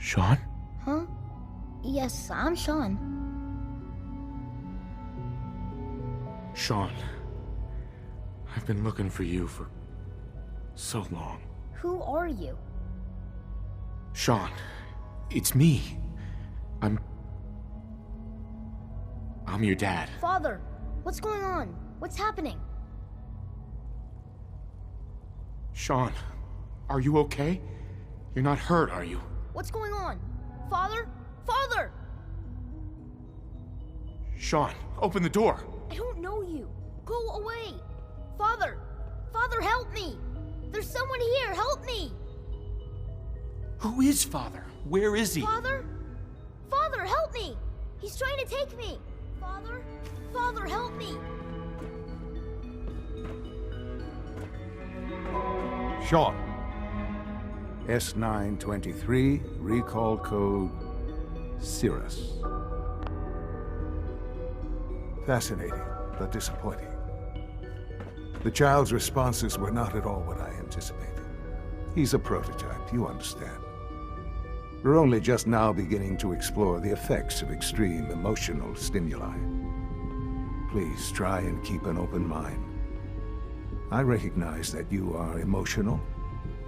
Shaun? Huh? Yes, I'm Shaun. Shaun. I've been looking for you for so long. Who are you? Shaun, it's me. I'm your dad. Father, what's going on? What's happening? Shaun, are you okay? You're not hurt, are you? What's going on? Father? Father! Shaun, open the door. I don't know you. Go away. Father! Father, help me! There's someone here, help me! Who is Father? Where is he? Father? Father, help me! He's trying to take me! Father? Father, help me! Shaun. S923, recall code Cirrus. Fascinating, but disappointing. The child's responses were not at all what I anticipated. He's a prototype, you understand. We're only just now beginning to explore the effects of extreme emotional stimuli. Please try and keep an open mind. I recognize that you are emotional,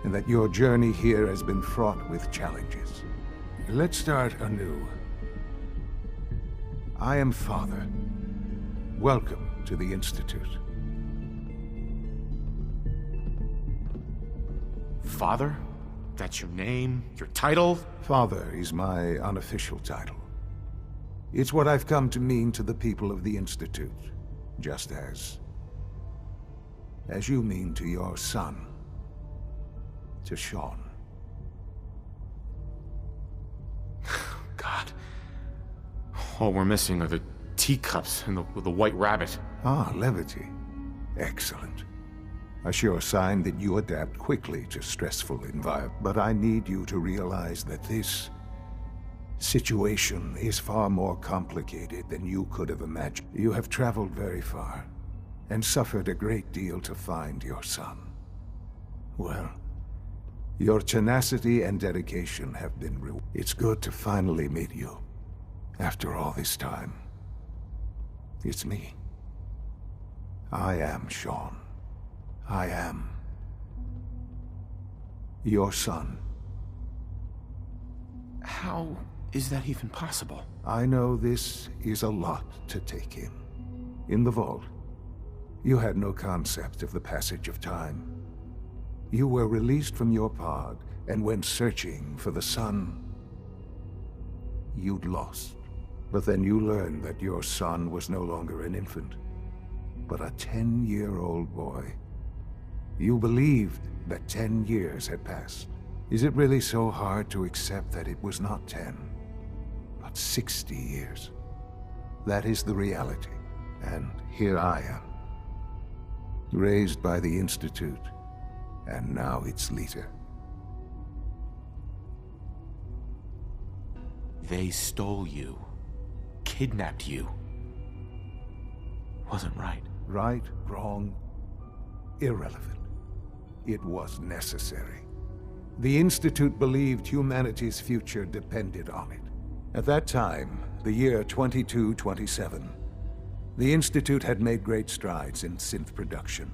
and that your journey here has been fraught with challenges. Let's start anew. I am Father. Welcome to the Institute. Father? That's your name? Your title? Father is my unofficial title. It's what I've come to mean to the people of the Institute, just as you mean to your son, to Shaun. God. All we're missing are the teacups and the white rabbit. Ah, levity. Excellent. A sure sign that you adapt quickly to stressful environments. But I need you to realize that this situation is far more complicated than you could have imagined. You have traveled very far, and suffered a great deal to find your son. Well, your tenacity and dedication have been rewarded. It's good to finally meet you, after all this time. It's me. I am Shaun. I am your son. How is that even possible? I know this is a lot to take in. In the vault, you had no concept of the passage of time. You were released from your pod and went searching for the son you'd lost. But then you learned that your son was no longer an infant, but a 10-year-old boy. You believed that 10 years had passed. Is it really so hard to accept that it was not 10, but 60 years? That is the reality, and here I am, raised by the Institute, and now its leader. They stole you. Kidnapped you. Wasn't right. Right, wrong, irrelevant. It was necessary. The Institute believed humanity's future depended on it. At that time, the year 2227, the Institute had made great strides in synth production.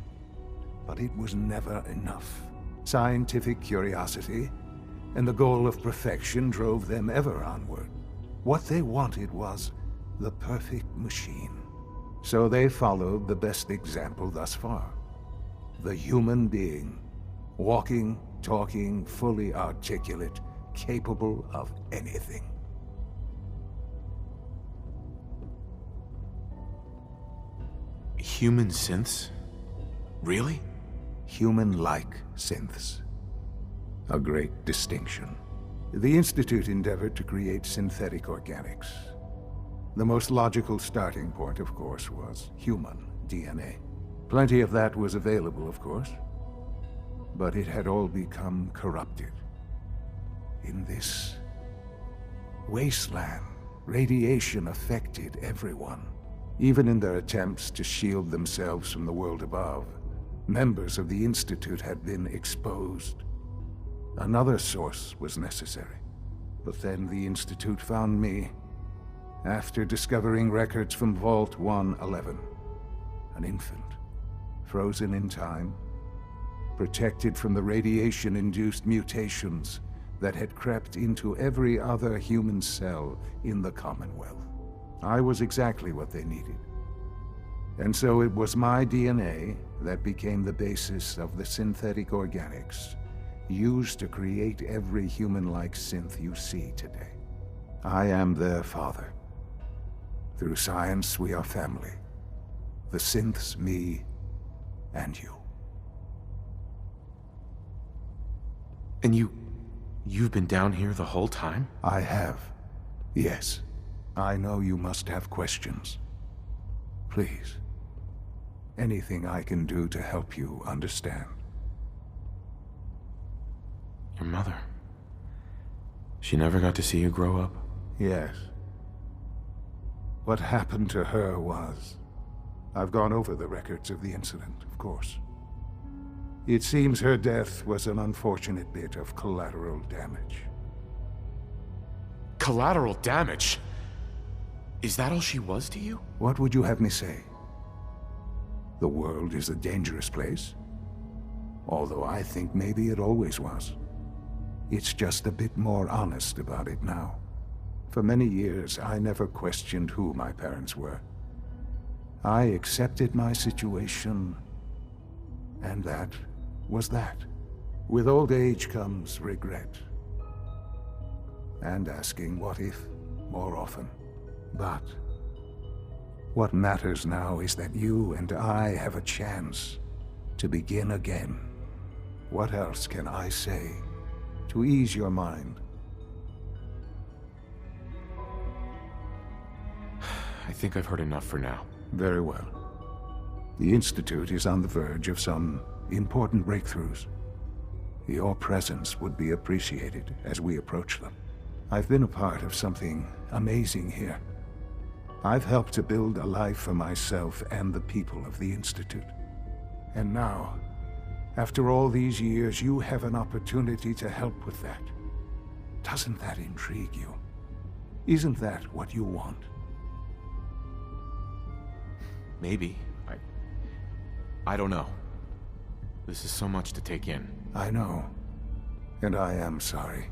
But it was never enough. Scientific curiosity and the goal of perfection drove them ever onward. What they wanted was the perfect machine. So they followed the best example thus far. The human being. Walking, talking, fully articulate, capable of anything. Human synths? Really? Human-like synths. A great distinction. The Institute endeavored to create synthetic organics. The most logical starting point, of course, was human DNA. Plenty of that was available, of course. But it had all become corrupted. In this wasteland, radiation affected everyone. Even in their attempts to shield themselves from the world above, members of the Institute had been exposed. Another source was necessary. But then the Institute found me after discovering records from Vault 111. An infant, frozen in time, protected from the radiation-induced mutations that had crept into every other human cell in the Commonwealth. I was exactly what they needed. And so it was my DNA that became the basis of the synthetic organics used to create every human-like synth you see today. I am their father. Through science, we are family. The synths, me, and you. And you've been down here the whole time? I have. Yes. I know you must have questions. Please. Anything I can do to help you understand. Your mother. She never got to see you grow up? Yes. What happened to her was... I've gone over the records of the incident, of course. It seems her death was an unfortunate bit of collateral damage. Collateral damage? Is that all she was to you? What would you have me say? The world is a dangerous place? Although I think maybe it always was. It's just a bit more honest about it now. For many years, I never questioned who my parents were. I accepted my situation, and that was that. With old age comes regret. And asking what if more often. But what matters now is that you and I have a chance to begin again. What else can I say to ease your mind? I think I've heard enough for now. Very well. The Institute is on the verge of some important breakthroughs. Your presence would be appreciated as we approach them. I've been a part of something amazing here. I've helped to build a life for myself and the people of the Institute. And now, after all these years, you have an opportunity to help with that. Doesn't that intrigue you? Isn't that what you want? Maybe. I don't know. This is so much to take in. I know. And I am sorry.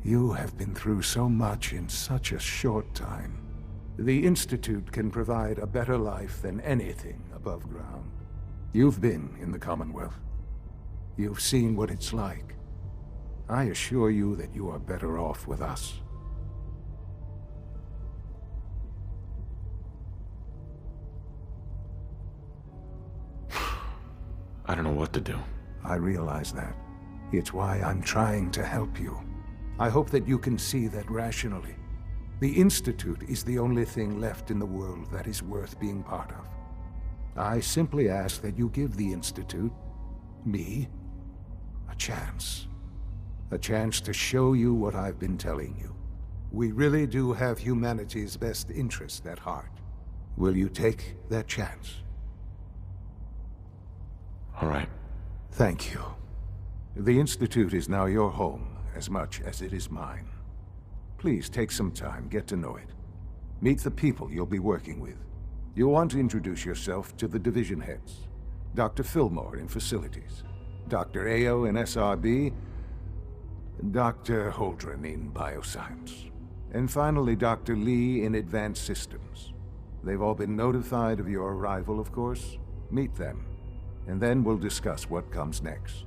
You have been through so much in such a short time. The Institute can provide a better life than anything above ground. You've been in the Commonwealth. You've seen what it's like. I assure you that you are better off with us. I don't know what to do. I realize that. It's why I'm trying to help you. I hope that you can see that rationally. The Institute is the only thing left in the world that is worth being part of. I simply ask that you give the Institute, me, a chance. A chance to show you what I've been telling you. We really do have humanity's best interest at heart. Will you take that chance? All right. Thank you. The Institute is now your home as much as it is mine. Please take some time, get to know it. Meet the people you'll be working with. You'll want to introduce yourself to the division heads. Dr. Fillmore in Facilities, Dr. Ayo in SRB, Dr. Holdren in Bioscience, and finally Dr. Lee in Advanced Systems. They've all been notified of your arrival, of course. Meet them, and then we'll discuss what comes next.